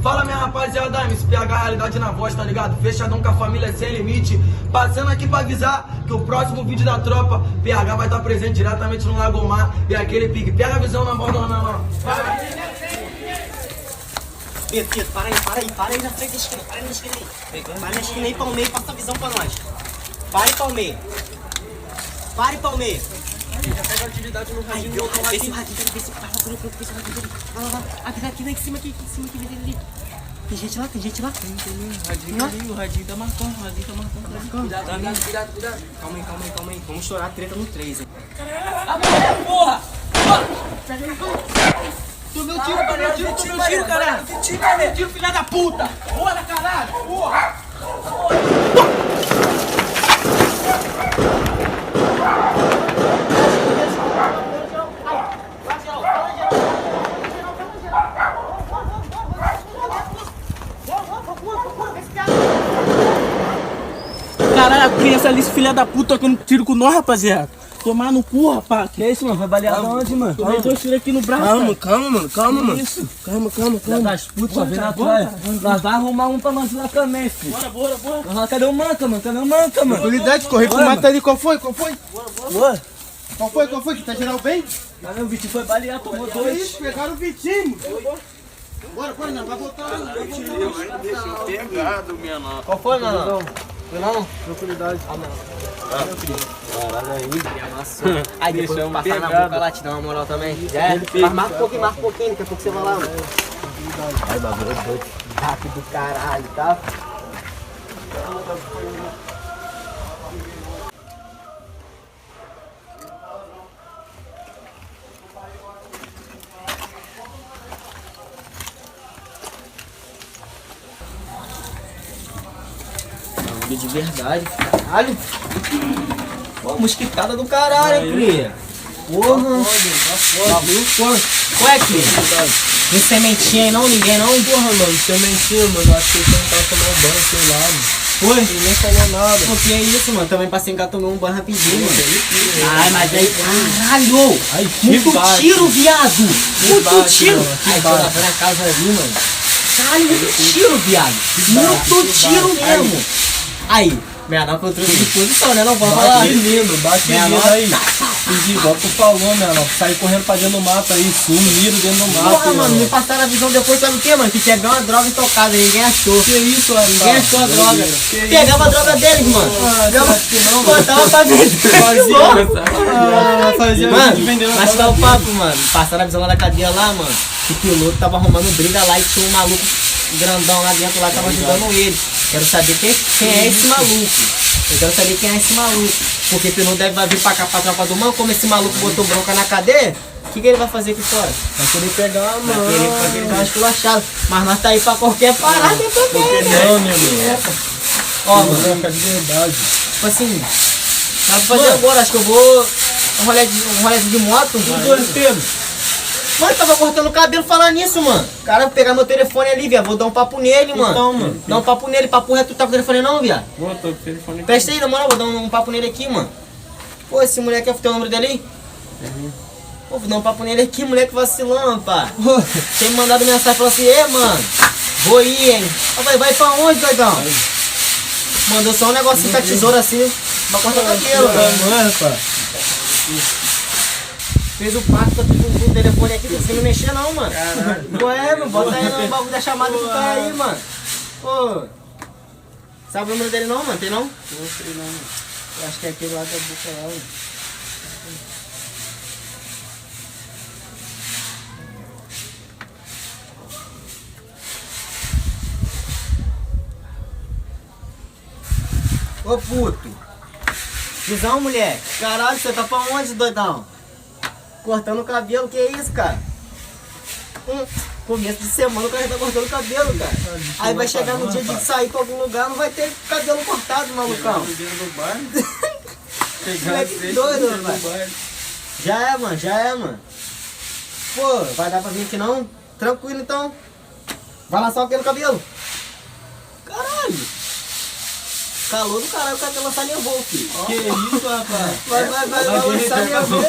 Fala minha rapaziada, MC PH, realidade na voz, tá ligado? Fechadão com a família sem limite. Passando aqui pra avisar que o próximo vídeo da tropa, PH vai estar presente diretamente no Lagomar. E aquele pique, pega a visão na mão, não. Pedro, para aí na frente da esquina, para aí na esquina aí. Para na esquina aí, Palmeira, passa a visão pra nós. Pare, Palmeira. Pare, Palmeira. Já pega a atividade no radinho. Vê se o radinho, vê se o radinho. Vai lá. Aqui em cima, aqui vem ele ali. Tem gente lá? O radinho tá marcando, Cuidado. Calma aí. Vamos estourar a treta no 3, hein. Porra! Tu meu tiro, caralho. Meu tiro, filha da puta! Bora, caralho! Porra! Caralho, a criança ali, esse filha da puta, tocando tiro com nós, rapaziada. Tomar no cu, rapaz. Que isso, mano? Vai balear de onde, mano? Tomei 2 tiros aqui no braço. Calma, mano. Isso. Calma. Das putas, só vem na trás. Nós vamos arrumar um pra nós lá também, filho. Bora. Cadê o manca, mano? Tranquilidade, corri com o mata ali. Qual foi? Bora. Qual foi? Que tá geral bem? Tá vendo? O Vitinho foi balear, tomou Que 2. isso? Pegaram o Vitinho. Bora, não. Vai voltar. Pegado, minha nossa. Qual foi, mano? Não? Tranquilidade. Caralho, aí. Aí depois eu passar na boca lá, te dar uma moral também. Já é? Mas marca um pouquinho, daqui a pouco você vai lá, mano. Ai, bagulho doido. Rápido do caralho, tá? De verdade, caralho. Pô, mosquitada do caralho, hein, cria. Porra. Qual é, cria? Tem sementinha aí não? Ninguém não? Porra, mano, sementinha, mano. Acho que ele tava tomando banho, sei lá, mano. Foi? Ninguém falou nada. Pô, que é isso, mano? Também passei em casa, tomei um banho rapidinho, mano. Ai, mas aí, caralho! Ai, Muito tiro, viado! Muito tiro! Ai, baixo. tô na casa ali, mano. Caralho, muito tiro, viado! Muito tiro mesmo! Aí, menor controle de posição, né? Não pode falar. Bate lindo aí. Igual tu falou, menor. Sai correndo pra dentro do mato aí, sumiram dentro do mato. Porra, mano, me passaram a visão depois, sabe o que, mano? Que pegaram uma droga intocada, ninguém achou. Que isso, rapaz? Ninguém achou a droga. Pegava a droga deles, mano. Não, Botava pra vender. fazia Mano, mas tá o papo, mano. Passaram a visão lá da cadeia lá, mano. Que o piloto tava arrumando briga lá e tinha um maluco grandão lá dentro lá, tava ajudando ele. Quero saber quem é esse maluco. Eu quero saber quem é esse maluco. Porque o piloto deve vir pra cá pra tropa do mano. Como esse maluco botou bronca na cadeia, o que ele vai fazer aqui fora? vai querer pegar, mano. Vai querer dar uma esculachada. Mas nós tá aí pra qualquer parada também, né? Não, meu irmão. Ó, mano, Bronca de verdade. tipo assim, sabe fazer agora? Acho que eu vou um rolézinho de moto. Os dois Pedro. Mano, tava cortando o cabelo falando nisso, mano. Cara, vou pegar meu telefone ali, viado. Vou dar um papo nele, mano. Então, mano. Dá um papo nele, papo reto. Tu tá com o telefone não, viado? Boa, tô com o telefone. Presta aí, na moral, vou dar um papo nele aqui, mano. Pô, esse moleque, tem o número dele aí? Pô, vou dar um papo nele aqui, moleque vacilando, pá. Tinha me mandado mensagem, falou assim, mano, vou ir, hein. Eu falei, vai pra onde, doidão? Mandou só um negocinho com a tesoura assim, pra cortar o cabelo, velho. Não é, rapaz? Fez o pacto com o telefone aqui, não sei me mexer não, mano. Caralho. Ué, mano, bota aí no bagulho da chamada que tá aí, mano. Pô. Sabe o número dele não, mano? Tem não? Não sei não, mano. Eu acho que é aquele lá da boca lá, mano. Ô puto. Visão, moleque. Caralho, você tá pra onde, doidão? Cortando o cabelo, que é isso, cara? Começo de semana o cara já tá cortando o cabelo, cara. Aí vai chegar no dia de sair pra algum lugar, não vai ter cabelo cortado, malucão. Moleque doido, rapaz. Já é, mano. Pô, vai dar pra vir aqui não? Tranquilo então. Vai lá só aquele cabelo. Caralho. Calor do caralho, o cara quer lançar nervoso, filho. Que isso, rapaz? Vai lançar nervoso.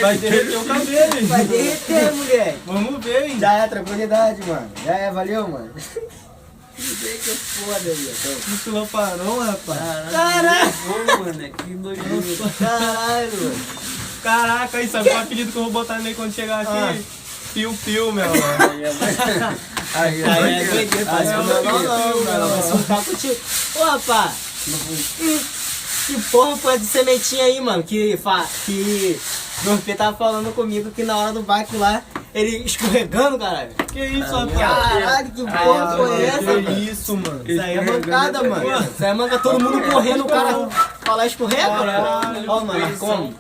Vai derreter o cabelo, hein? Vai derreter, moleque. Vamos ver, hein? Já é tranquilidade, mano. Já é, valeu, mano. Que foda, velho. Muito lamparão, rapaz. Caralho. Mano, que nojento. Caralho, mano. Caraca, aí sabe qual apelido que eu vou botar nele quando chegar aqui? Piu-piu, meu mano. Aí é doideira, parceiro. Não, vai soltar contigo. Ô, rapaz. Que porra foi de sementinha aí, mano? Que meu filho tava falando comigo que na hora do bike lá, ele escorregando, caralho. Que isso, rapaz? Caralho, que porra foi essa? Que isso, mano? Isso aí é mancada, mano. Isso aí é manca, todo mundo correndo, o cara falar escorrega. Caralho, Ó, mano, mas como?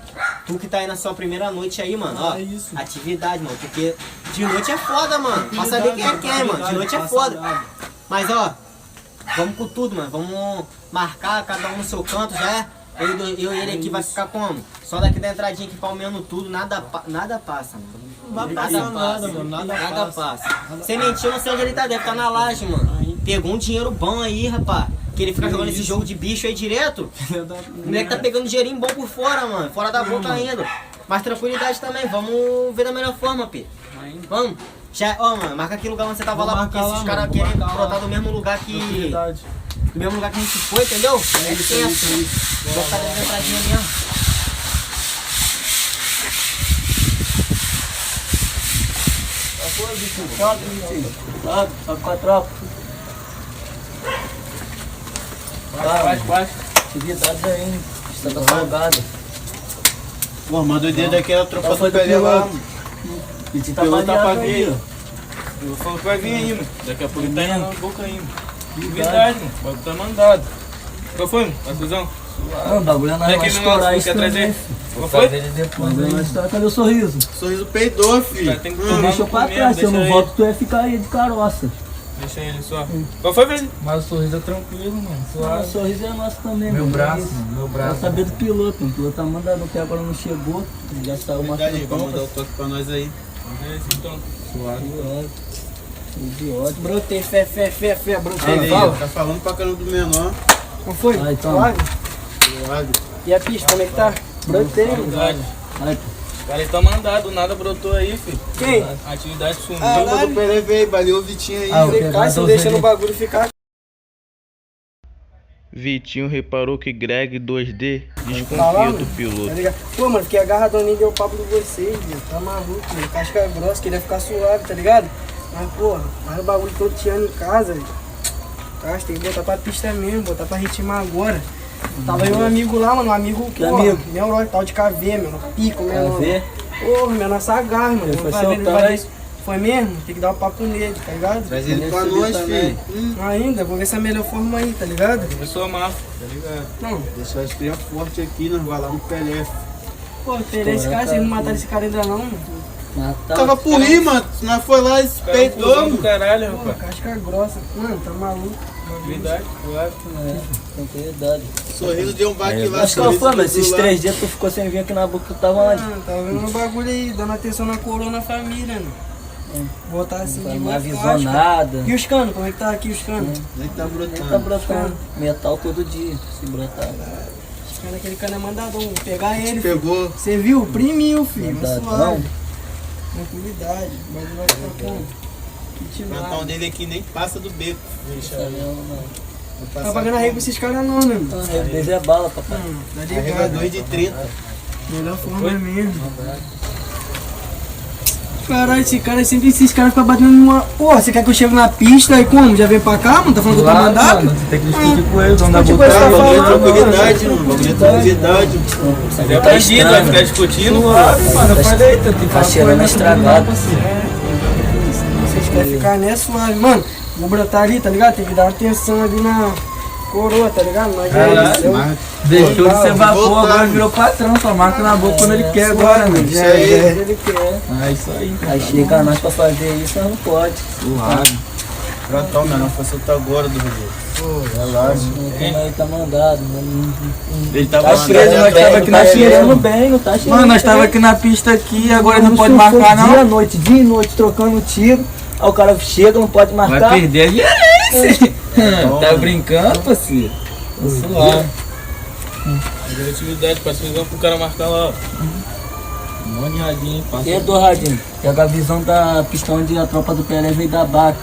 Tu que tá aí na sua primeira noite aí, mano, ó. isso. Atividade, mano, porque de noite é foda, mano. Pra saber quem é quem, mano. De noite é foda. Mas, ó, vamos com tudo, mano. Vamos marcar cada um no seu canto já. Eu e ele aqui vai ficar como? Só daqui da entradinha aqui palmeando tudo, nada passa, mano. Não vai passar nada, mano. Nada passa. Sementinho, não sei onde ele tá, deve tá na laje, mano. Pegou um dinheiro bom aí, rapaz. Que ele fica jogando esse jogo de bicho aí direto. O moleque tá pegando dinheirinho bom por fora, mano. Fora da boca ainda. Mas tranquilidade também, vamos ver da melhor forma, P. Vamos. Já, ó, mano, marca aquele lugar onde você tava lá, porque esses caras querem brotar do mesmo lugar que. Do mesmo lugar que a gente foi, entendeu? É certo. Vou ficar dentro da entradinha mesmo. Só com a tropa. Vai. Atividade aí, está salgada. Pô, mas doideira daqui é a tropa Foi do do Pelé lá. piloto. E te piloto tá pra vir. Eu falo que vai vir aí, mano. Daqui a pouco ele tá indo na boca ainda. Verdade, mano. O bagulho tá mandado. Qual foi, mano? A fusão? Não, o bagulho é nós vai estourar isso também. Qual foi? O bagulho é nós estourar. Cadê o sorriso? Sorriso peidou, filho. Tem que tomar Deixa eu no pra comer, trás, se eu deixa não ele. volto, tu ia ficar aí de caroça. Deixa ele só. Qual foi, velho? Mas o sorriso é tranquilo, mano. O sorriso é nosso também, Meu mano. braço, É isso. meu Quero braço. saber do piloto, mano. O piloto tá mandando, até agora não chegou. Já saiu uma Verdade, vai mandar o toque pra nós aí. Vamos ver esse então. Idiota. Brotei, fé, brotei. Ele aí, tá falando pra caramba do menor. Não foi? Vai, toma. Suave? Suave. E a pista, como é que tá? Brotei. Verdade. Vai, Os caras estão mandados, nada brotou aí, filho. Quem? A atividade sumiu. A tropa do Pelé veio, valeu o Vitinho aí. Ah, o Ficar, se deixa no bagulho ficar. Vitinho reparou que Greg 2D Tá lá, desconfia mano. do piloto. Tá ligado? Pô, mano, fiquei agarradão nem deu papo de vocês, viu? Tá maluco, mano. Casca grossa, queria ficar suave, tá ligado? Mas, porra, mas o bagulho todo tirando em casa, velho. Tá, tem que botar pra pista mesmo, botar pra ritmar agora. Tava aí um amigo lá, mano, um amigo, Que porra, amigo? meu tal de KV, meu, pico, meu. ver? Porra, meu, nossa agarra, mano. Ele foi Vai ver, ele soltando vai- aí? Foi mesmo? Tem que dar um papo nele, tá ligado? Traz ele pra Ele nós, também. filho. Ainda, vou ver se é a melhor forma aí, tá ligado? Começou a massa. Tá ligado? Não, Deixar as crias fortes aqui, nós vai lá no Pelé. pô, teria esse cara, vocês não mataram esse cara ainda não, mano. Matar. Tava por rir, mano. Nós foi lá e se peidou, Confusão do mano. caralho, Pô, rapaz. casca grossa. Mano, tá maluco. Verdade, suave. Tranquilidade. Sorriso deu um baque lá. Mas qual sorriso foi, mano? grudou Esses lá. 3 dias tu ficou sem vir aqui na boca, tu tava onde? Mano, tá vendo um bagulho aí, dando atenção na coroa na família, né? Botar assim, Não igual avisou casca. nada. E os canos, como é que tá aqui os canos? Nem tá Nem tá brotando. brotando. Metal todo dia, se brotar. Os canos, aquele cano é mandadão, vou pegar ele, filho. Pegou. Você viu? Primiu, filho, mas Mandadão. suave. Tranquilidade, o bagulho vai ficar como? O Kit plantão nada. dele aqui nem passa do beco. Isso aí não. Vai Tá pagando arrego pra esses caras não, né? mano? Desde é bala, papai. Tá Carrega ligado? 2 de 30. Melhor forma mesmo. Caralho, esse cara, esses caras ficam batendo numa. Pô, você quer que eu chegue na pista e como? Já vem pra cá, mano? Tá falando que eu tô mandado? Você tem que discutir com eles, vamos dar Discutir com eles, botar. tá Bagulho é falando, tranquilidade, mano. Bagulho é tranquilidade. É bandido, vai ficar discutindo. Mano, eu falei, tá cheirando estragado. Vocês querem ficar nessa suave, mano? Vou brotar ali, tá ligado? Tem que dar atenção ali na coroa, tá ligado? Mas é isso. Mas Deixou de ser vapor, voltar, agora mano. virou patrão, só marca na boca quando ele quer agora, mano. Isso aí. Ele quer. É isso aí. Aí chega nós pra fazer isso, nós não pode. Pronto, menor, foi soltar agora do Rodrigo. Relaxa. Como aí tá mandado, mano. Ele Tá tava preso, nós tava aqui na cheirando bem, não tá cheirando. Mano, nós tava aqui na pista aqui, agora não pode Isso foi marcar Dia e não. noite, trocando tiro. Aí o cara chega, não pode marcar. Vai perder a gerência. Tá brincando, parceiro? Suave. Atividade, passa visão pro cara marcar lá, ó. Um monte de radinho, hein? Passa. E do radinho? Pega a visão da pista onde a tropa do Pelé veio da BAC.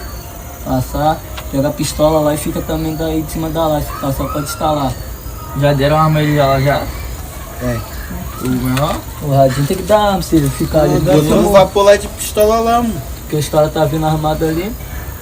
Passar, pega a pistola lá e fica também daí de cima da laje. Passar pode instalar. Já deram uma arma já lá já? O menor? O radinho tem que dar arma, se ele ficar ali. Eu não vou pular de pistola lá, mano. Porque os caras tá vindo armado ali.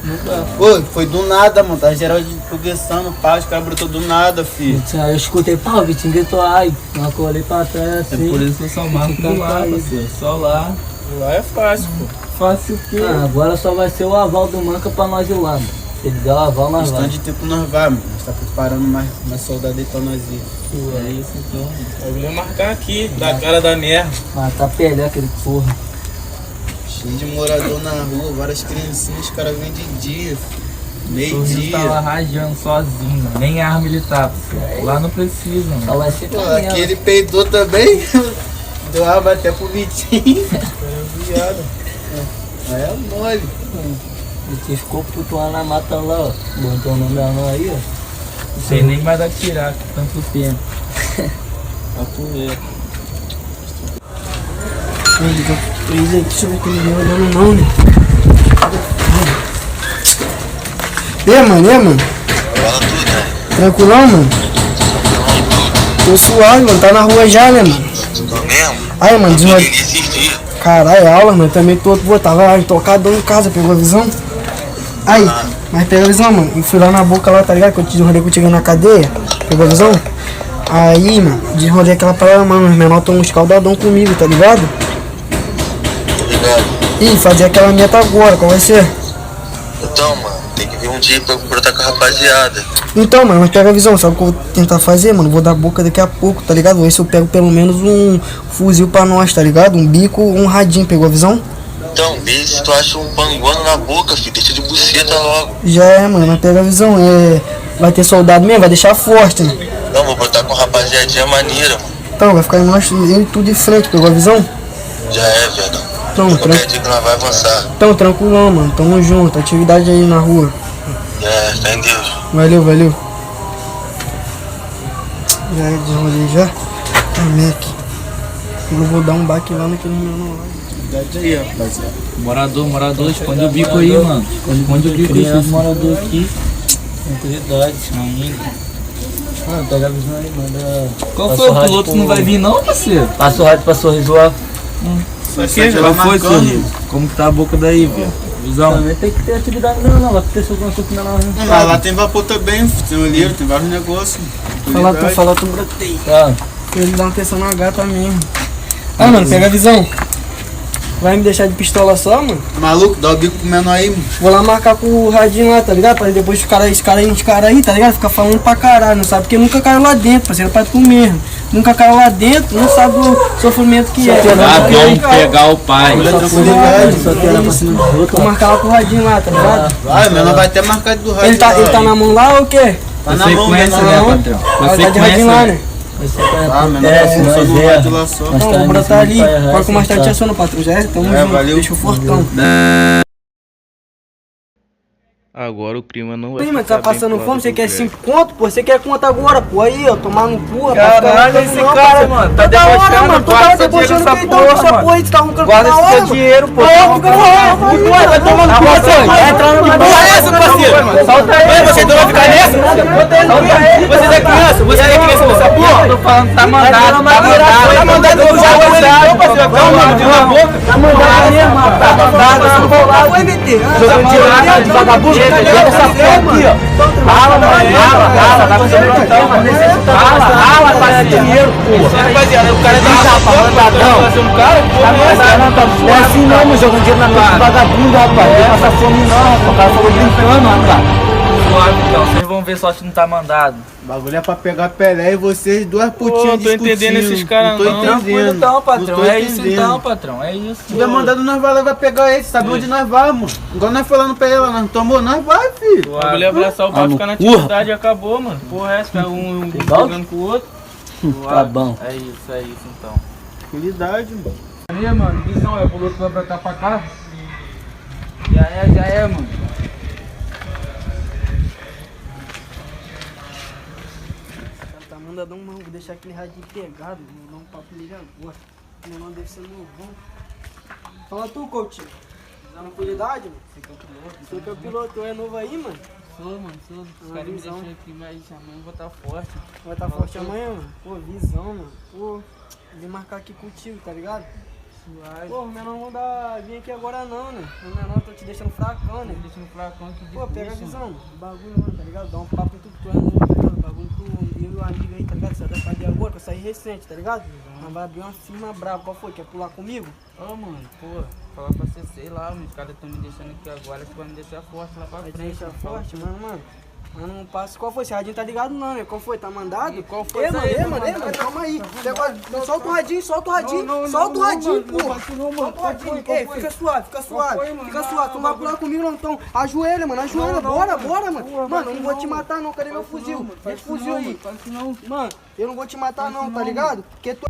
Não dá. Pô, foi do nada, mano. Tá geral de progressando, pá, os caras brotou do nada, filho. Aí eu escutei, pá, o Vitinho gritou, ai. Eu colei pra trás É assim. por isso que eu só marco do lá, parceiro. Só lá. Lá é fácil, pô. Fácil o quê? Ah, agora só vai ser o aval do Manca pra nós ir lá, mano. Se ele der o aval, nós Questão vamos. de tempo nós vamos, mano. Nós tá preparando mais soldado aí pra nós ir. É isso então. Eu vou marcar aqui, da cara da merda. Ah, tá Pelé aquele porra. Cheio de morador na rua, várias criancinhas, os caras vêm de dia. O Meio-dia. tá lá rajando sozinho. Nem arma ele tá, parceiro. Lá não precisa, Só mano. vai ser Pô, também, aqui ele peidou também. Deu água até pro Vitinho. Viado. Aí é mole. O Vitinho ficou puto lá na mata lá, ó. Botou o nome da mão aí, ó. Não sei nem mais atirar com tanto tempo. Papo reto. Deixa eu ver que ele olhando não, né? E aí, mano? Tranquilão, mano? Tô suave, mano. Tá na rua já, né, mano? Aí, mano, desenrolei. Caralho, aula, mano. Também tava intocado em casa, pegou a visão? Aí, mas pegou a visão, mano. E fui lá na boca lá, tá ligado? Que eu desenrolei contigo na cadeia. Pegou a visão? Aí, mano, desenrolei aquela parada, mano. Os menores tão uns caudadão comigo, tá ligado? Ih, fazer aquela meta agora, qual vai ser? Então, mano, tem que vir um dia pra brotar com a rapaziada. Então, mano, mas pega a visão, sabe o que eu vou tentar fazer, mano? Vou dar boca daqui a pouco, tá ligado? Vou ver se eu pego pelo menos um fuzil pra nós, tá ligado? Um bico ou um radinho, pegou a visão? Então, vê se tu acha um panguano na boca, filho, deixa de buceta logo. Já é, mano, mas pega a visão, vai ter soldado mesmo, vai deixar forte, né? Não, vou brotar com a rapaziadinha maneira, mano. Então, vai ficar nós, eu e tudo de frente, pegou a visão? Já é, velho. Então, Qualquer dia que nós vai avançar. então, tranquilão, mano, tamo junto, atividade aí na rua. Já é, fé em Deus. Valeu. Já é, desenrolei já. Tá, Mac. Eu vou dar um baque lá naquele menor lá. Atividade aí, rapaziada. Morador, esconde o bico aí, mano. Esconde o bico aí, esses morador aqui. Tranquilidade. Mano, pega a visão aí, manda. Qual Passa foi? o O rádio piloto pro- não vai vir não, parceiro? Passa o rádio pra Sorriso lá. Qual foi, Sorriso? Como que tá a boca daí, velho? Visão? Também tem que ter atividade não, vai acontecer alguma coisa que não Não, mas lá tem vapor também, tem olheiro, tem vários negócios. Fala tu brotei. Tá. Ele dá uma atenção na gata mesmo. Ah, mano, pega a visão. Vai me deixar de pistola só, mano? Maluco, dá o bico pro menor aí, mano. Vou lá marcar com o radinho lá, tá ligado? Pra depois os caras aí, tá ligado? Ficar falando pra caralho, não sabe? Porque nunca caiu lá dentro, parceiro, pra tu mesmo. Nunca caiu lá dentro, não sabe o sofrimento que é. Vamos pegar o pai. Vou marcar lá com o radinho lá, tá ligado? Vai, o menor vai até marcar do rádio. Ele tá lá, na mão lá ou o quê? Tá na Você mão, conhece, tá né, na mão. patrão? Vai Você tá de radinho conhece, lá, né? né? Ah, menor vai ser só no rádio lá só. Então, vou brotar ali. Qual que mais tarde te aciona, patrão? Já é? Tamo junto. valeu. Deixa o fortão. Agora o clima não vai Ih, mano, ficar tá passando bem fome? Você claro quer pro 5 conto, pô? Você quer conta agora, pô? Aí, ó, tomar no cu, rapaz. Caralho, Fica esse não, cara, parceiro. mano, tá Toda hora, debochando, mano. Tu guarda tava seu dinheiro debochando nessa que então porra, essa mano. porra aí, tu tá roncando Guarda toda esse hora, seu mano. dinheiro, pô. Vai tomar no cu, parceiro. Vai entrar no Porra é essa, parceiro? Solta aí, Vocês não vão ficar nessa? Vocês é criança? Vocês é criança dessa porra? Tô falando, tá mandado, tá mandado. Tá mandado eu já vou dar, parceiro. Calma, na boca. Tá mandado mesmo, rapaz. Tá mandado, tá mandado. Vai meter. de vagabundo, pega essa porra aqui, ó. Rala, vai fazer plantão, rala, pra dinheiro, porra. Rapaziada, o cara é da Ladrão. fazer um cara, Não é assim não, mano. Jogando dinheiro na mão de vagabundo, rapaz. Não passa fome não, rapaz. O cara falou brincando, rapaz. Suave, então, vocês vão ver só se não tá mandado. O bagulho é pra pegar Pelé e vocês duas putinhas não tô entendendo discutindo. esses caras, tô não. Tranquilo entendendo. então, Não patrão, tô é isso entendendo. então, patrão, é isso. Se tiver mandado, nós vai lá, vai pegar ele. Sabe onde nós vamos? Igual nós falando pra ele, nós tomou, nós vai, filho. O bagulho é abraçar o pau, ficar na atividade e acabou, mano. Porra, é essa, um jogando com o outro. Tá bom. É isso então. Tranquilidade, mano. Aí, mano, visão, é o piloto vai brotar pra cá. Já é, mano. piladão, mano. Vou deixar aquele radinho pegado, mano. Vou dar um papo nele agora. O menor deve ser novão. Fala tu, Coutinho. Tá na qualidade, mano? Você que é o piloto. Tu é novo aí, mano? Sou, mano, sou. Os caras me deixam aqui, mas amanhã eu vou estar forte. Vai estar forte amanhã, mano? Pô, visão, mano. Pô, vim marcar aqui contigo, tá ligado? Suave. Pô, o menor não dá vir aqui agora não, né? O menor tô te deixando fracão, né? Tô deixando fracão aqui de Pô, pega a puxa, visão, mano. Bagulho, mano, tá ligado? Dá um papo em tudo que tu é novo, tá ligado? Bagulho tu, eu e o amigo aí, tá ligado? Você vai fazer agora, que eu saí recente, tá ligado? Nós vai abrir uma firma brava. Qual foi? Quer pular comigo? Ô, mano, pô, falar pra você, sei lá, os caras tão me deixando aqui agora, que vai me deixar forte lá pra Vai te frente. deixar forte, mano. Mano, não passa. Qual foi? Esse radinho tá ligado não, né? Qual foi? Tá mandado? E qual foi? Ei, mano, calma aí. Solta o radinho, solta o radinho. Solta o radinho, pô. Solta o radinho. Ei, fica suave, fica suave. Fica suave. Tu não vai pular comigo não, então. Ajoelha, mano, ajoelha. Bora, mano. Mano, eu não vou te matar não. Cadê meu fuzil? Esse fuzil aí. Mano, eu não vou te matar não, tá ligado? Porque tu...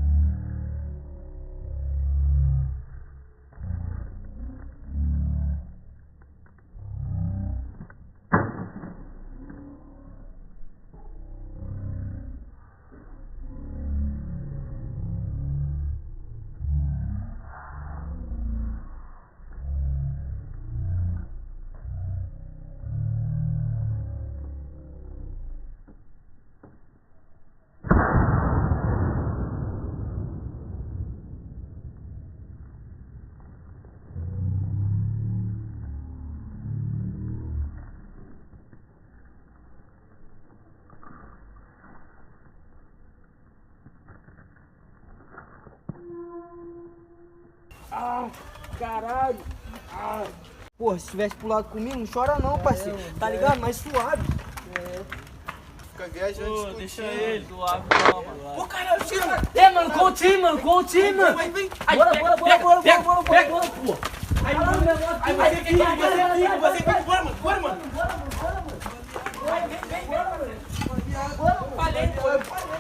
Caralho. Porra, se tivesse pulado comigo, não chora não, parceiro. Tá ligado? Mais suave. Fica viajando. Pô, deixa ele. Suave, mano. Ô, caralho, tira, mano. É, mano, com o time, mano. Bora, pô. Aí, mano, vai ter que ir, bora, mano.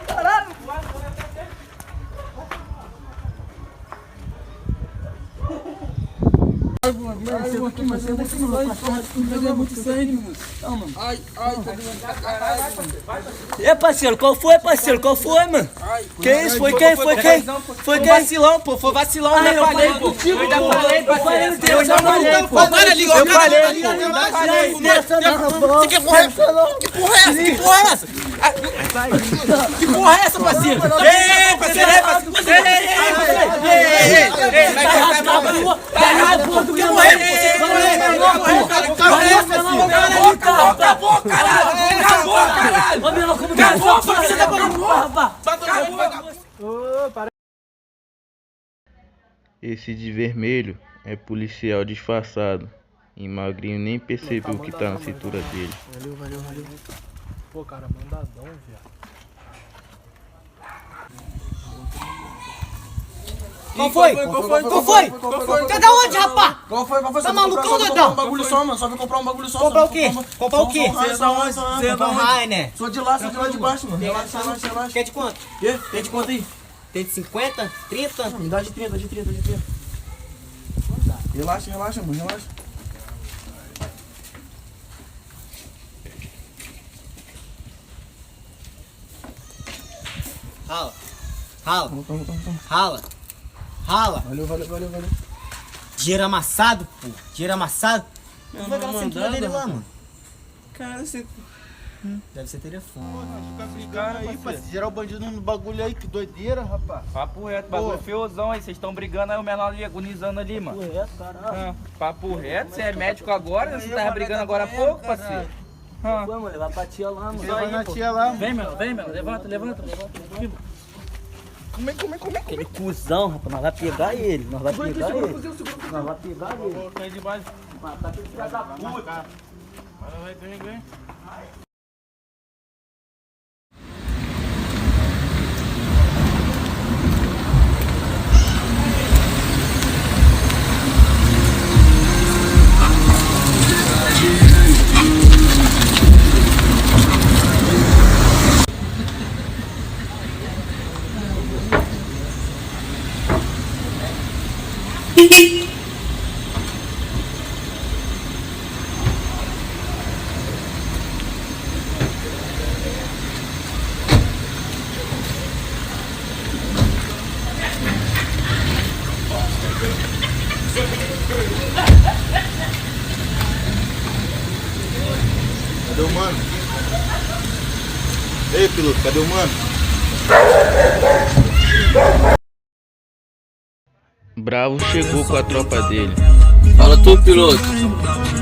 Caralho. E parceiro, qual foi, mano? Que isso? Foi quem? Foi vacilão, pô. Foi vacilão, eu já falei, pô. Eu já falei, parceiro. Eu já falei, pô. Eu falei, pô. Que porra é essa? Que porra é essa, parceiro? Ei, parceiro, tá errado, pô. Tu quer morrer, pô. Acabou, caralho. Esse de vermelho é policial disfarçado. E magrinho nem percebeu o que tá na cintura dele. Valeu. Pô, cara, mandadão, viado. Qual foi? Cadê onde, rapaz? Qual foi? Tá malucão, doidão? Um bagulho só, mano. Só vim comprar um bagulho só. Comprar o quê? Comprar o quê? Comprar um raio, né? Sou de lá de baixo, mano. Relaxa. Quer de quanto? Tem de quanto aí? Tem de 50? 30? Me dá de 30. Relaxa, mano. Rala. Valeu. Dinheiro amassado, pô. Não Foi aquela cintura dele lá, mano. Cara, você... Deve ser telefone. Cara aí, pai. Gerar o bandido no bagulho aí, que doideira, rapaz. Papo reto, bagulho feiozão aí. Vocês estão brigando aí, o menor ali, agonizando ali, mano. Papo reto, você é médico agora? Você tava brigando agora há pouco, parceiro? Foi, mano, levar pra tia lá, mano. Você vai na tia lá, mano. Vem, meu, levanta. Aquele cuzão, rapaz, nós vai pegar ele. Coloca aí de baixo. Matar aquele filho da puta. Vai, vem. Cadê o mano? Ei, piloto, cadê o mano? Bravo chegou com a tropa dele. Fala tu, piloto.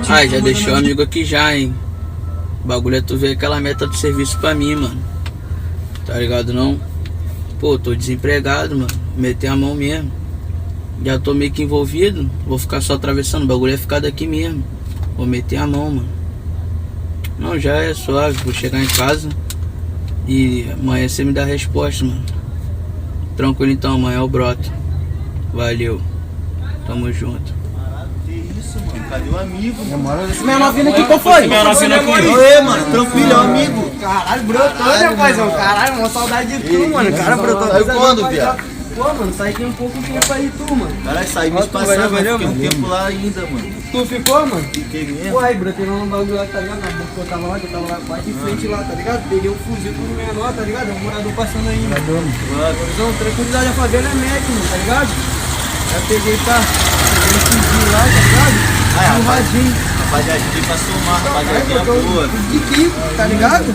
Ai, já deixou o amigo aqui já, hein. O bagulho é tu ver aquela meta do serviço pra mim, mano. Tá ligado não? Pô, tô desempregado, mano. Meter a mão mesmo. Já tô meio que envolvido. Vou ficar só atravessando. O bagulho é ficar daqui mesmo. Vou meter a mão, mano. Não, já é suave. Vou chegar em casa e amanhã você me dá a resposta, mano. Tranquilo então, amanhã eu broto. Valeu. Tamo junto. Que isso, mano? Cadê o amigo? Esse menor vindo aqui, qual foi? Oi, mano, tranquilo, é um amigo. Caralho, brotou, né, paizão? Caralho, uma saudade de tu, mano. Cara, brotou. Saiu quando, viado? Pô, mano, saí aqui um pouco tempo aí, tu, mano. Caralho, saí mês passado, mas fiquei um tempo lá ainda, mano. Tu ficou, mano? Fiquei mesmo. Pô, aí, brotei lá no bagulho lá, tá ligado? Na boca que eu tava lá quase de frente lá, tá ligado? Peguei um fuzil pro menor, tá ligado? É um morador passando aí, mano. Visão, tranquilidade, a favela é médico, mano, tá ligado? Já peguei pra... Peguei um fuzil lá, tá ligado? Ah, um radinho. Rapaziada, veio pra somar, rapaziada, boa. De Kiko, tá ligado?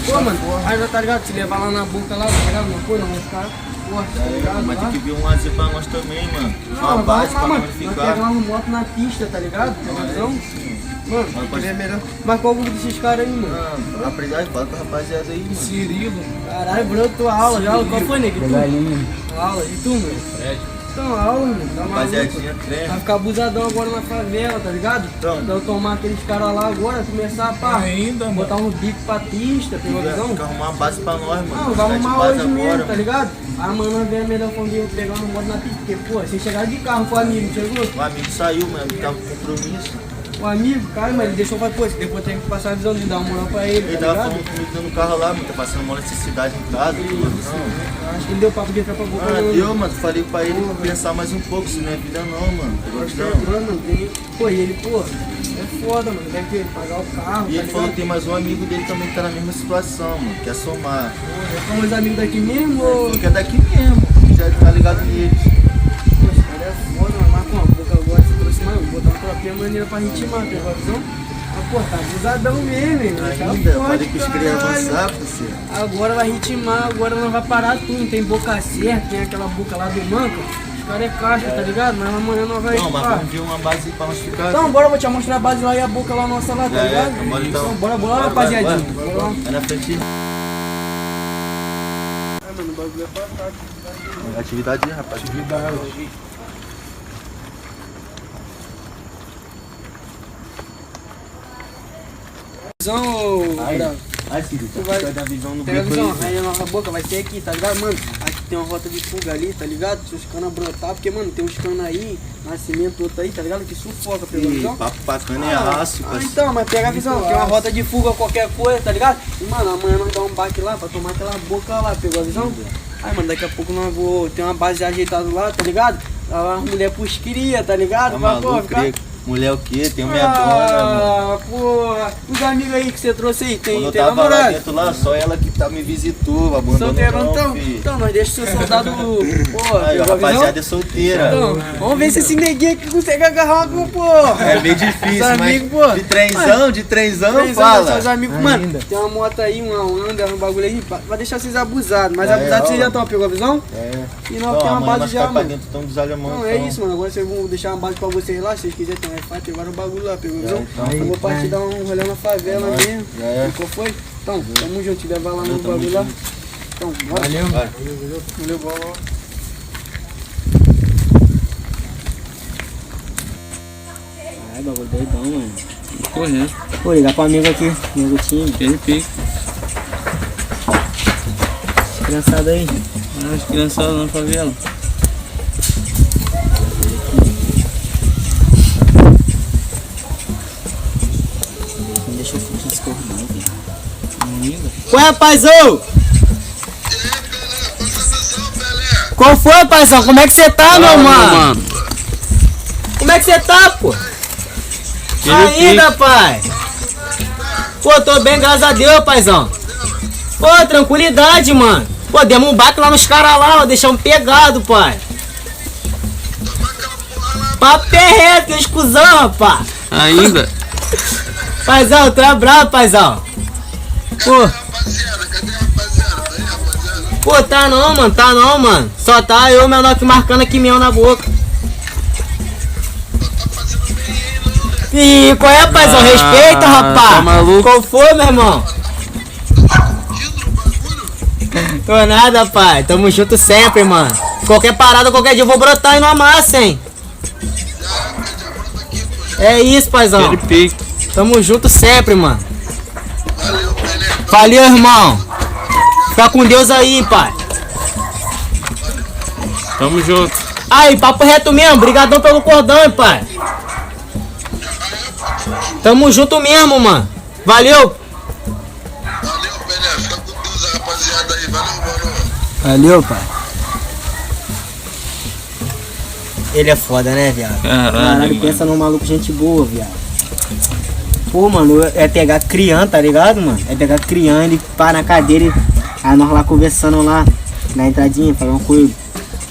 Pô, mano, aí já tá ligado? Se levar lá na boca lá, tá ligado? Não foi, não, os caras... Porra, tá ligado? Mas tem que vir um AZ pra nós também, mano. Não, Uma base pra mano, nós nós ficar. pegar uma moto na pista, tá ligado? Então, mano, pode ver melhor. Mas qual o grupo desses caras aí, mano? Aprendizagem, fala com a rapaziada aí, mano. Cirilo. Caralho, Bruno, tua aula já. Qual foi, nego? Tu? Aula, e tu, mano? Então, aula, mano. Tá maluco. Rapaziadinha, treino. Vai ficar abusadão agora na favela, tá ligado? Então tomar aqueles caras lá agora, começar a pá. Ainda, botar um bico pra pista, pegou a visão? Tem que arrumar uma base pra nós, mano. Não, vai arrumar base hoje mesmo, agora, tá ligado? Amanhã vem melhor quando eu pegar uma moto na pista, porque, pô, você chegar de carro com o amigo, chegou? O amigo saiu, mano, ele tava com compromisso. O amigo, cara, mas ele deixou pra depois, depois tem que passar a visão de dar uma moral pra ele, Ele tá tava ligado? falando comigo no carro lá, mano, tá passando uma necessidade em casa. Acho que ele deu papo de entrar pra boca. Ah, deu, mano, falei pra ele pensar mais um pouco, se não é vida não, mano. Mano, tem... Pô, e ele, pô, é foda, mano, deve ter que pagar o carro, E tá ele falou que ligado? tem mais um amigo dele também que tá na mesma situação, mano, quer somar. São os amigos daqui mesmo ou... Porque é daqui mesmo, já tá ligado neles. Pô, esse cara é foda, mano, mas com a boca agora você trouxe mais, vou botar uma tropinha maneira pra gente rimar, pegou a visão? Mas, pô, tá abusadão mesmo, hein? Ainda, falei que os queria avançar, parceiro. Agora vai ritmar, agora não vai parar tudo, tem boca certa, tem aquela boca lá do manca. Os caras é caixa, tá ligado? Mas amanhã não vai Não, mas ritmar. vamos ver uma base pra nós ficar. Então, bora, vou te mostrar a base lá e a boca lá nossa lá, tá ligado? bora então. Bora, Vai, rapaziadinha. vai. Bora lá. É na frente. Mano, o bagulho é batata. Atividade, rapaz. Visão, Ai, filho, tu vai dar visão no pega a beco visão, aí. aí a nossa boca vai ser aqui, tá ligado, mano? Aqui tem uma rota de fuga ali, tá ligado? Se os canas brotar, porque, mano, tem uns canas aí, nascimento outro aí, tá ligado? Que sufoca, pegou a Ih, visão? papo bacana é aço, parceiro. Então, mas pega a visão, tem uma rota de fuga, qualquer coisa, tá ligado? E, mano, amanhã nós dá um baque lá pra tomar aquela boca lá, pegou a visão? Aí, mano, daqui a pouco nós vou ter uma base ajeitada lá, tá ligado? Lá as mulher pros cria, tá ligado? Tá Mas, pô, maluco, ficar... mulher o quê? Tem minha dona, mano. Pô, os amigos aí que você trouxe aí, tem Quando eu tava lá namorado? dentro lá, só ela que me visitou, abandonou Solteiro não, então? filho. Então, nós deixa o seu soldado. Pô, Aí, a pegou a visão? rapaziada é solteira. Então, vamos ver se esse neguinho aqui consegue agarrar uma, pô. É meio difícil, Os mas amigos, pô. de trenzão, Trenzão, fala. seus amigos, mano, tem uma moto aí, uma Honda, um bagulho aí, vai deixar vocês abusados. Mas abusados vocês já estão, pegou a visão? É. E nós tem uma base já, pra mano. dentro, tão dos alemães. Não, é isso, mano. Agora vocês vão deixar uma base pra vocês lá, se vocês quiserem ter um Wi-Fi, tem vários bagulho lá, pegou a visão? Eu vou partir dar um rolê na favela mesmo. Já é. Qual foi? Então, tamo junto, te levar lá no bagulho lá. Então, bora. Valeu, Valeu, bola. Ai, bagulho doidão, mano. Correndo. Pô, ligar pro amigo aqui, amigo time. Ele pica. Criançada aí. As criançadas na favela. Não deixa eu fugir esse corpo não, velho. Ué, paizão? Qual foi, paizão? Como é que você tá, meu mano? Como é que você tá, pô? Ainda, pai? Pô, tô bem, graças a Deus, paizão. Pô, tranquilidade, mano. Pô, demos um baque lá nos caras lá, ó, deixamos pegado, pai. Papo é reto, exclusão, rapaz. Ainda? Paizão, tu é brabo, paizão. Pô. Pô, tá não, mano. Só tá eu e o menor que marcando aqui mesmo na boca. Ih, qual é, paizão? Respeita, rapaz. Tá maluco? Qual foi, meu irmão? Tô nada, pai. Tamo junto sempre, mano. Qualquer parada, qualquer dia eu vou brotar e não amassa, hein? É isso, paizão. Ele pique. Tamo junto sempre, mano. Valeu, irmão. Fica com Deus aí, pai. Tamo junto. Aí, papo reto mesmo. Brigadão pelo cordão, hein, pai. Tamo junto mesmo, mano. Valeu. Valeu, pai. Ele é foda, né, viado? Caralho, pensa num maluco gente boa, viado. Pô, mano, é pegar criança, tá ligado, mano? É pegar criança, ele pá na cadeira e... Aí nós lá conversando lá, na entradinha, falando com ele.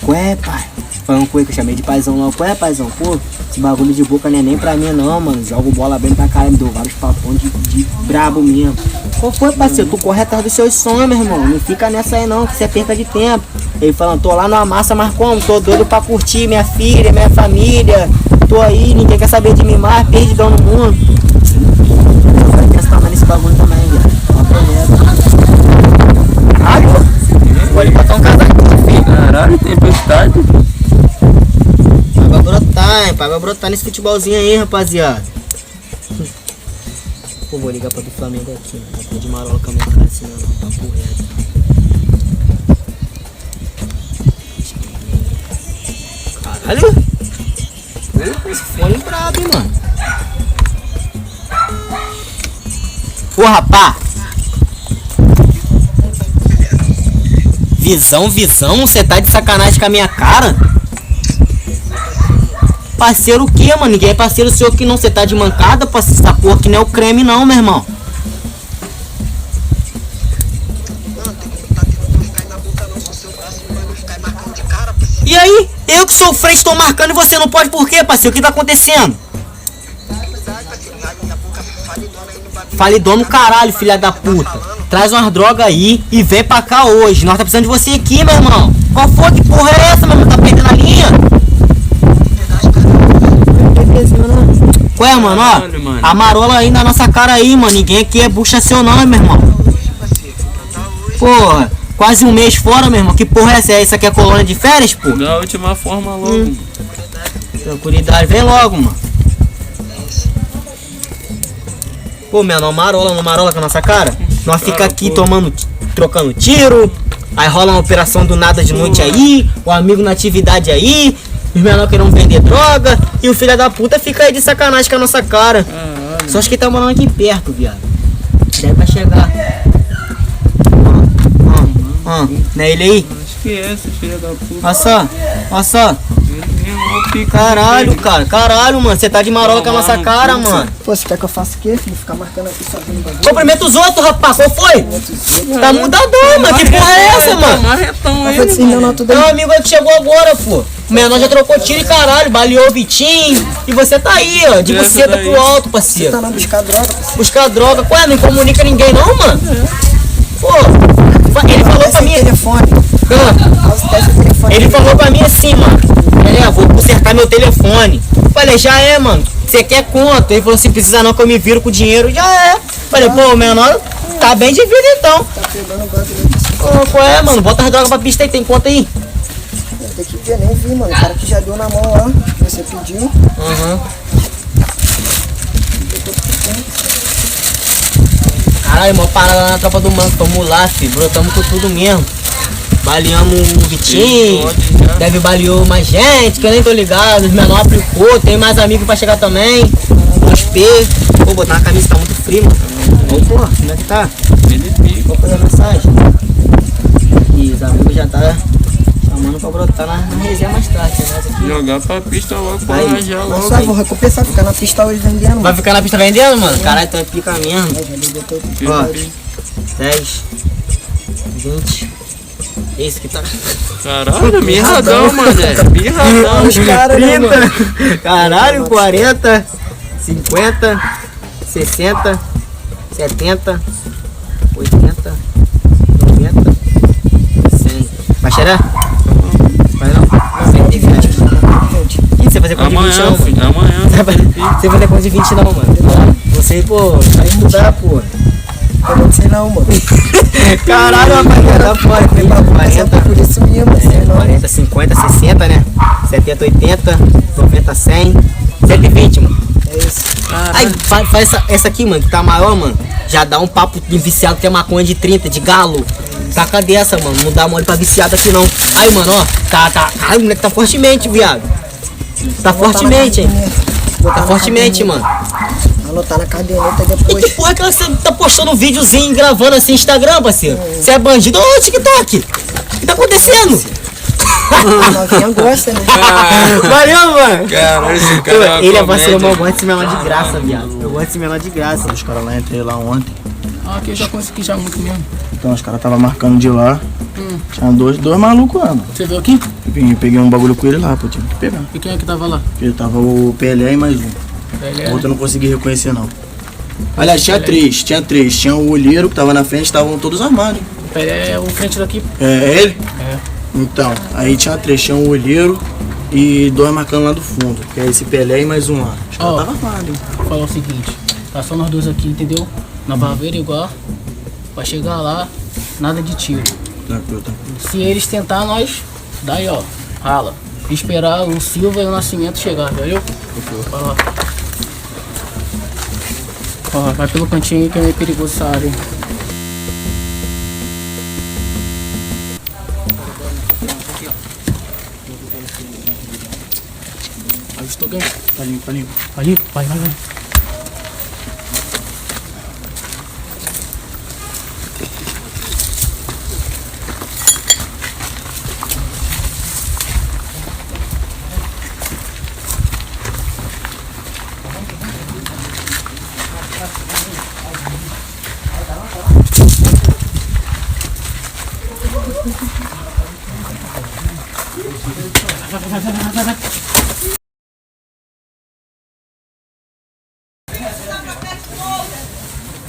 Ué, pai? Falando com ele, que eu chamei de paizão lá. Ué, paizão, pô, esse bagulho de boca não é nem pra mim não, mano. Jogo bola bem pra caralho, me deu vários papões de brabo mesmo. Qual foi, parceiro? Tu corre atrás dos seus sonhos, meu irmão. Não fica nessa aí não, que você é perca de tempo. Ele falando, tô lá na massa, mas como? Tô doido pra curtir minha filha, minha família. Tô aí, ninguém quer saber de mim mais, perdidão no mundo. Eu vou pensar nesse bagulho também, velho. Pode botar um casaquinho, filho. Caralho, tempestade. Vai brotar, hein? Vai brotar nesse futebolzinho aí, rapaziada. Pô, vou ligar pra do Flamengo aqui, né? Não tô de marola com a minha cara assim, não. Papo reto. Caralho! Esse fone é brabo, hein, mano? Ô, rapá! Visão, você tá de sacanagem com a minha cara? Parceiro o que, mano? Ninguém é parceiro seu que não, você tá de mancada, parceiro. Essa porra que não é o creme não, meu irmão. E aí? Eu que sou o frente, tô marcando e você não pode por quê, parceiro? O que tá acontecendo? Fale dono caralho, filha da puta. Traz umas drogas aí e vem pra cá hoje. Nós tá precisando de você aqui, meu irmão. Qual foi? Que porra é essa, meu irmão? Tá perdendo a linha? Ué, mano, ó. A marola aí na nossa cara aí, mano. Ninguém aqui é bucha seu não, meu irmão. Porra, quase um mês fora, meu irmão. Que porra é essa? Isso aqui é colônia de férias, pô? Da última forma logo. Tranquilidade, vem logo, mano. Pô, meu, não marola com a nossa cara. Nós fica aqui trocando tiro. Aí rola uma operação do nada de noite aí. O amigo na atividade aí. Os menores querendo vender droga. E o filho da puta fica aí de sacanagem com a nossa cara. Só acho que tá morando aqui perto, viado. Deve pra chegar. Não é ele aí? Acho que é esse filho da puta. Olha só. Caralho, cara. Caralho, mano. Você tá de marola com a nossa cara, mano. Pô, você quer que eu faça o quê, filho? Ficar marcando aqui sozinho no bagulho? Cumprimenta os outros, rapaz. Qual foi? Tá mudador, mano. Que porra é essa, mano? É um amigo aí que chegou agora, pô. O menor já trocou tiro e caralho. Baleou o Vitinho. E você tá aí, ó. De buceta pro alto, parceiro. Você tá lá buscar droga, parceiro? Buscar droga. Ué, não comunica ninguém não, mano? Pô, ele falou pra mim... Ele falou pra mim assim, mano. Vou consertar meu telefone. Falei, já é, mano. Você quer conta? Ele falou assim, precisa não que eu me viro com o dinheiro. Já é. Falei, pô, o menor tá bem de vida então. Tá pegando o bagulho. Qual é, mano? Bota as drogas pra pista aí, tem conta aí? Tem que ver, nem vi, mano. O cara que já deu na mão lá, você pediu. Caralho, mó parada lá na tropa do manco. Tamo lá, filho. Brotamos com tudo mesmo. Baleamos o Vitinho, deve baleou mais gente, que eu nem tô ligado, os menores aplicou, tem mais amigos pra chegar também, os P. Pô, botar uma camisa tá muito frio, mano. Ô, porra, como é que tá? Vou fazer a mensagem. E os amigos já tá chamando pra brotar na resenha mais tarde, né? Aqui. Jogar pra pista logo, pra já logo. Só vou recompensar, ficar na pista hoje vendendo. Vai ficar na pista vendendo, mano? Caralho, tu é pica mesmo. Ó, 10, 20... Esse que tá. Caralho, mirradão, mané. Mirradão. Os caras, 30, caralho, 40, 50, 60, 70, 80, 90, 100. Vai cheirar? Vai não? 120. Ih, você vai fazer conta de 20 não, filho, mano? amanhã. Você vai fazer conta de 20 não, mano. Você, pô, vai mudar, pô. Eu não sei não, mano. Caralho, rapaziada, fora. Foi pra 40. Por isso mesmo, assim, 40, 50, 60, né? 70, 80, 90, 100, 120, mano. É isso. Aí, faz essa aqui, mano, que tá maior, mano. Já dá um papo de viciado que é maconha de 30, de galo. Taca dessa, mano. Não dá mole pra viciado aqui, não. Aí, mano, ó. Caralho, o moleque tá fortemente, viado. Tá fortemente, hein? Tá fortemente, mano. Anotar na caderneta depois. E que porra que você tá postando um videozinho, gravando assim no Instagram, parceiro? Você é bandido ou TikTok? O que tá acontecendo? A novinha gosta, né? Valeu, mano. Caralho, esse cara é uma Ele é vacilo, comédia. eu gosto desse menor de graça, viado. Eu gosto desse menor de graça. Os caras lá, entrei lá ontem. Ah, aqui eu já conheci aqui já muito mesmo. Então os caras tava marcando de lá. Tinha dois malucos lá, mano. Você viu aqui? Peguei um bagulho com ele lá, pô, tive que pegar. E quem é que tava lá? Porque tava o Pelé e mais um. O outro eu não consegui reconhecer, não. Aliás, tinha três. Tinha o olheiro que tava na frente, estavam todos armados. O Pelé é o frente daqui. É ele? É. Então, aí tinha três. Tinha o olheiro e dois marcando lá do fundo. Que é esse Pelé e mais um lá. Os caras estavam armados, hein? Vou falar o seguinte. Tá só nós dois aqui, entendeu? Na barbeira igual. Vai chegar lá, nada de tiro. Tranquilo. Se eles tentar, nós... Daí, ó. Rala. Esperar o Silva e o Nascimento chegar, valeu? Vai lá. Ó, vai pelo cantinho aí que é meio perigoso essa área, hein? Ajustou quem? Tá limpo. Ali, vai.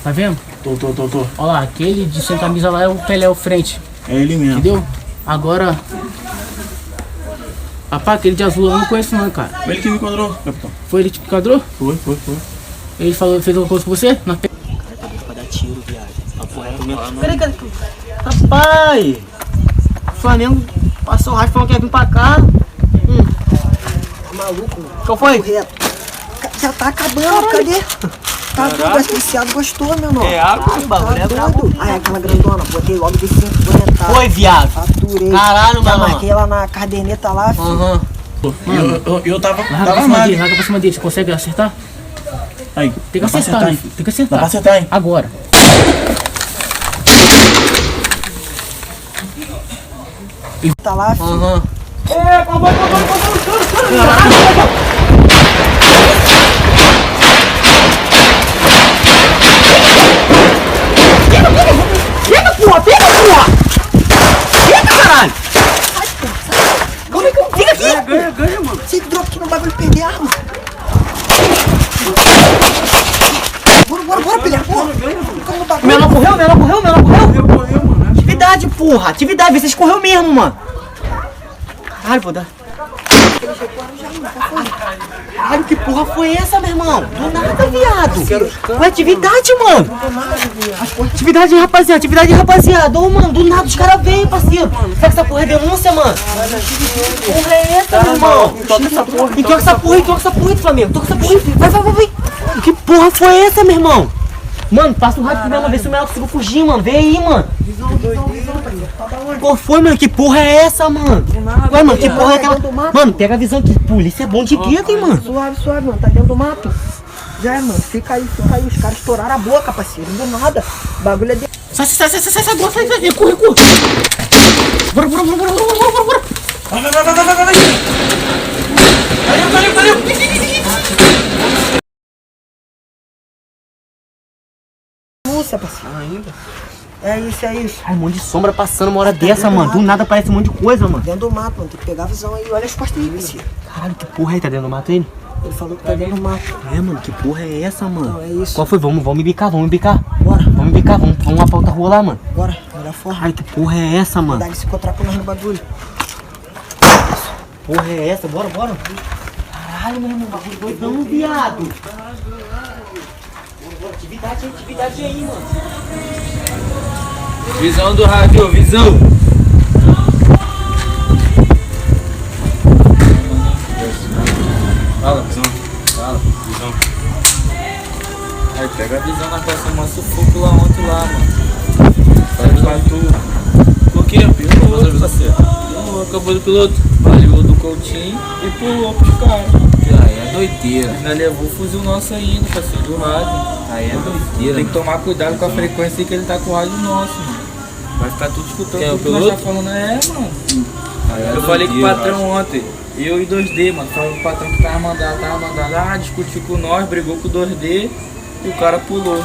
Tá vendo? Tô. Olha lá, aquele de sem camisa lá é o Pelé, o frente. É ele mesmo. Entendeu? Agora... Rapaz, aquele de azul eu não conheço não, cara. Foi ele que me enquadrou, capitão. Foi ele que te enquadrou? Foi. Ele falou, fez alguma coisa com você? Não. Pra dar tiro, viado. Peraí, cara. Rapaz! O Flamengo passou o rádio falando que ia vir pra cá. Maluco, mano. Qual foi? Reto. Já tá acabando, cadê? Tá doido, esse viciado gostou, meu irmão. É água, o bagulho é brabo. doido. Aí aquela grandona, botei logo de 50. Foi, viado. Faturei. Caralho, Já mano. marquei lá na caderneta lá, filho. Aham. Eu tava Larga pra cima dele, larga pra cima dele. Você consegue acertar? Aí, Tem que dá pra acertar, hein? né, filho? Tem que acertar. Dá pra acertar, hein? Agora. Tá lá, filho. Aham. Ganha, mano. Se dropa aqui no bagulho e perder a arma. Bora, Pelé, porra. O menor correu? Atividade, porra. Atividade, vocês correu mesmo, mano. Caralho, vou dar. Caralho, que porra foi essa, meu irmão? Do nada, viado. Foi atividade, mano. Atividade, rapaziada. Ô, mano, do nada os caras veio, parceiro. Será que essa porra é denúncia, mano? Que porra é essa, meu irmão? Toca essa porra aí, Flamengo. Toca essa porra aí. Vai. Que porra foi essa, meu irmão? Mano, passa o rádio pro menor, vê se o menor conseguiu fugir, mano. Vem aí, mano. Visão. Qual foi, mano? Que porra é essa, mano? Ué, mano, que porra é aquela... Mano, pega a visão que polícia é bom de guia, hein, mano? Suave, mano. Tá dentro do mato. Já é, mano. Fica aí. Os caras estouraram a boca, parceiro. Não deu nada. O bagulho é de... Sai, recua. Bora. Valeu. Lúcia, parceiro. Ainda? É isso. Ai, um monte de sombra passando uma hora dessa, mano. Do nada aparece um monte de coisa, mano. Dentro do mato, mano. Tem que pegar a visão aí. Olha as costas aí, parceiro. Caralho, que porra aí? Tá dentro do mato ele? Ele falou que tá dentro do mato. É, mano, que porra é essa, mano? Não, é isso. Qual foi? Vamos bicar, vamos bicar. Bora. Vamos bicar, vamos lá pra outra rua lá, mano. Bora, melhor forma. Ai, que porra é essa, mano? Dá ele se encontrar com nós no bagulho. Porra é essa? Bora. Caralho, meu irmão, bagulho doidão, viado. Bora, atividade aí, mano. Visão do rádio, visão. Fala, visão. Aí, pega a visão, nós passamos um sufoco lá ontem lá, mano. Sai pra tu. Por quê? Piloto, parceiro. Acabou do piloto. Valeu do Coutinho e pulou pros caras. Aí é doideira. Nós levou o fuzil nosso ainda, parceiro, do rádio. Aí é doideira. Tem que tomar cuidado com a frequência que ele tá com o rádio nosso, mano. Vai ficar tudo escutando tudo que nós tá falando. É, mano. Eu falei com o patrão ontem. Eu e 2D, mano. Falei com o patrão que tava mandando. Discutiu com nós, brigou com o 2D e o cara pulou.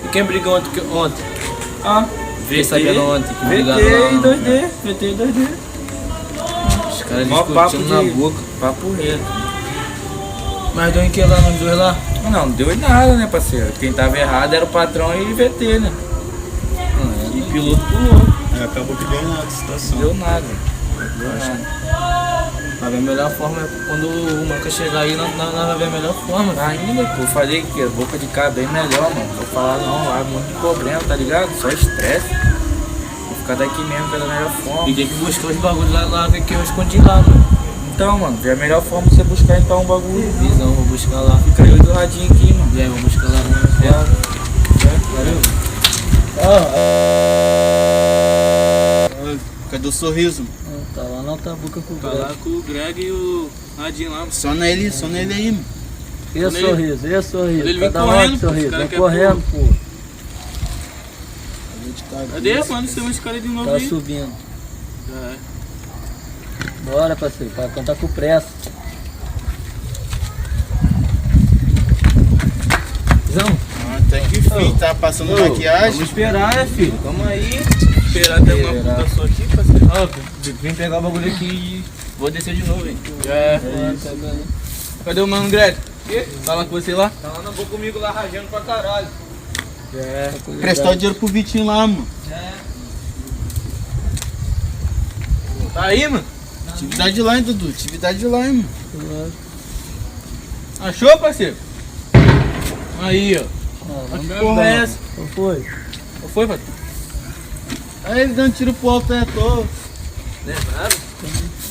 E quem brigou ontem? Ah, Fiquei sabendo ontem que VT brigaram e lá. 2D. VT e 2D. Os caras Mó papo discutindo na de boca. papo reto. Mas deu em que lá nos dois lá? Não deu em nada, né, parceiro? Quem tava errado era o patrão e VT, né? E piloto pulou. Acabou que deu nada a situação. Não deu nada. Deu nada. Vai ver a melhor forma é quando o Manca chegar aí, nós vai ver a melhor forma. Ainda, pô, falei que a boca de cara bem melhor, mano. Vou falar não, lá, muito problema, tá ligado? Só estresse. Vou ficar daqui mesmo pela melhor forma. E tem que buscar os bagulhos lá que eu escondi lá, mano. Então, mano, é a melhor forma de você buscar então um bagulho. Visão, vou buscar lá. Fica eu do radinho aqui, mano. Vou buscar lá. Valeu. Cadê o sorriso? Tá lá na outra boca com o Tá Greg. lá com o Greg e o Radinho lá. Só nele aí, mano. E o sorriso, Ele vem Tá da correndo, onde, pô, sorriso? esse cara Vem quer correndo, pô. Cadê, mano? Chama esse cara de novo Tá aí. subindo. É. Bora, parceiro, pra cantar com pressa. Visão? Até que fim, tá passando maquiagem. Vamos esperar, né, filho? Calma aí. Esperar até uma puta sua aqui, parceiro. Ó, vem pegar o bagulho aqui e vou descer de novo, hein? Cadê o mano Greg? Fala com você lá. Tá lá na boca comigo lá rajando pra caralho. Prestar o dinheiro pro Vitinho lá, mano. Tá aí, mano? Atividade lá, hein, Dudu? Atividade lá, hein, mano. Achou, parceiro? Aí, ó. Que porra é essa? Qual foi? Qual foi, parceiro? Aí ele dando tiro pro alto, é à toa. Lembrado?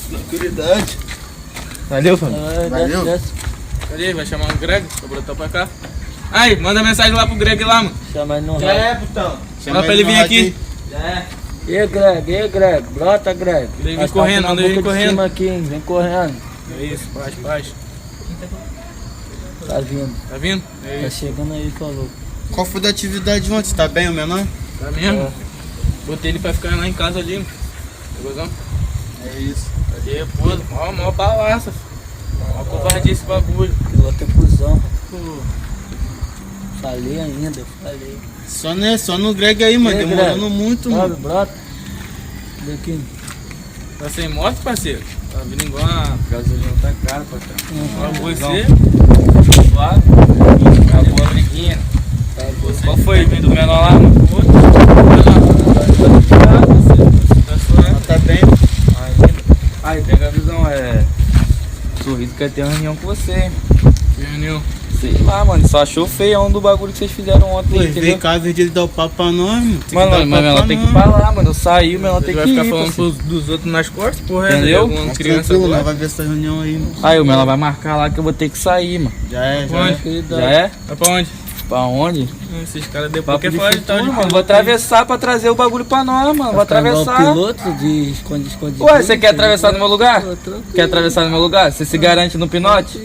Tranquilidade. Valeu, família. Valeu. Desce. Cadê? Vai chamar o Greg pra brotar pra cá? Aí, manda mensagem lá pro Greg lá, mano. Chama ele no Já rádio. é, putão. Fala pra ele vir aqui. Já é. E Greg, brota, Greg. Ele vem Nós correndo, tá na anda ele boca de correndo. cima aqui, hein? Vem correndo. É isso, paz. Tá vindo. Tá vindo? É Tá isso. chegando aí, falou. Qual foi da atividade ontem? Tá bem o menor? Tá mesmo? Botei ele pra ficar lá em casa ali, mano. Pegou? É isso. Cadê, pô? Mó balaça. Mó covardia esse bagulho. Piloto é cuzão. Falei ainda, falei. Só no Greg aí, mano. E aí, Demorando Greg? muito, Sobe, mano. brota. Daqui. Tá sem moto, parceiro? Tá vindo igual a gasolina tá cara, patrão. Ó, você, suave, acabou a briguinha. Qual foi? Vem do menor lá, mano? Tá bem. Aí, pega a visão, Sorriso quer ter uma reunião com você, hein? Reunião. Sei lá, mano, só achou feião do bagulho que vocês fizeram ontem, Pô, entendeu? vem cá, ao invés de ele dar o papo pra nós, mano. Mano, mas ela tem que ir pra lá, mano. Eu saí, mas ela tem Ele que vai ficar ir. falando parceiro. dos outros nas costas, porra. Entendeu? Alguma criança Tranquilo, nós agora. vai ver essa reunião aí, mano. Aí o Mela vai marcar lá que eu vou ter que sair, mano. Já é. Já é? Vai pra onde? Pra onde? Esses caras depois Papo quer de falar de tal de futuro, mano. piloto Vou aí. atravessar pra trazer o bagulho pra nós, mano. Vou atravessar. piloto de esconde. Ué, você quer atravessar no meu lugar? Quer atravessar no meu lugar? Você se garante no pinote?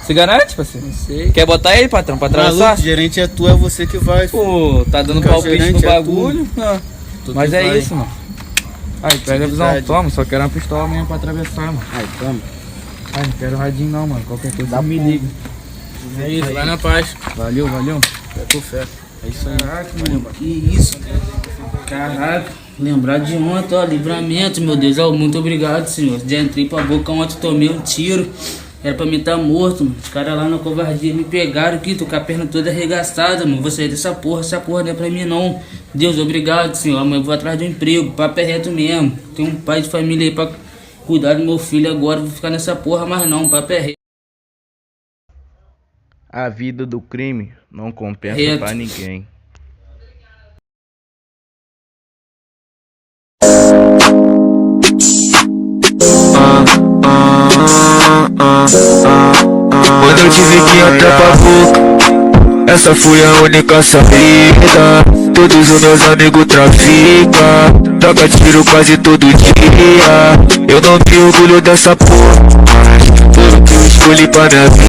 Se garante, parceiro? Não sei. Quer botar ele, patrão, pra atravessar? Maluco, gerente é tu, é você que vai. Pô, tá dando Porque o palpite no gerente é bagulho. Ah, Tu mas que é vai. isso, mano. Aí, pega a visão. Atividade. Toma, só quero uma pistola mesmo pra atravessar, mano. Ai, toma. Ai, não quero radinho não, mano. Qualquer coisa me liga. É isso, vai na paz. Valeu. Tô fé. É isso aí. Que isso? Caraca. Lembrar de ontem, ó, livramento, meu Deus, ó, muito obrigado, senhor. Já entrei pra boca ontem, tomei um tiro. Era pra mim estar morto, mano. Os caras lá na covardia me pegaram aqui, tô com a perna toda arregaçada, mano. Vou sair dessa porra não é pra mim não. Deus, obrigado, senhor. Amanhã eu vou atrás de um emprego, papo é reto mesmo. Tem um pai de família aí pra cuidar do meu filho agora, vou ficar nessa porra mais não, papo é reto. A vida do crime não compensa Reto. pra ninguém. Quando eu tive que entrar pra boca, essa foi a única saída. Todos os meus amigos traficam, troca tiro quase todo dia. Eu não me orgulho dessa porra, mas tudo que eu escolhi pra minha vida.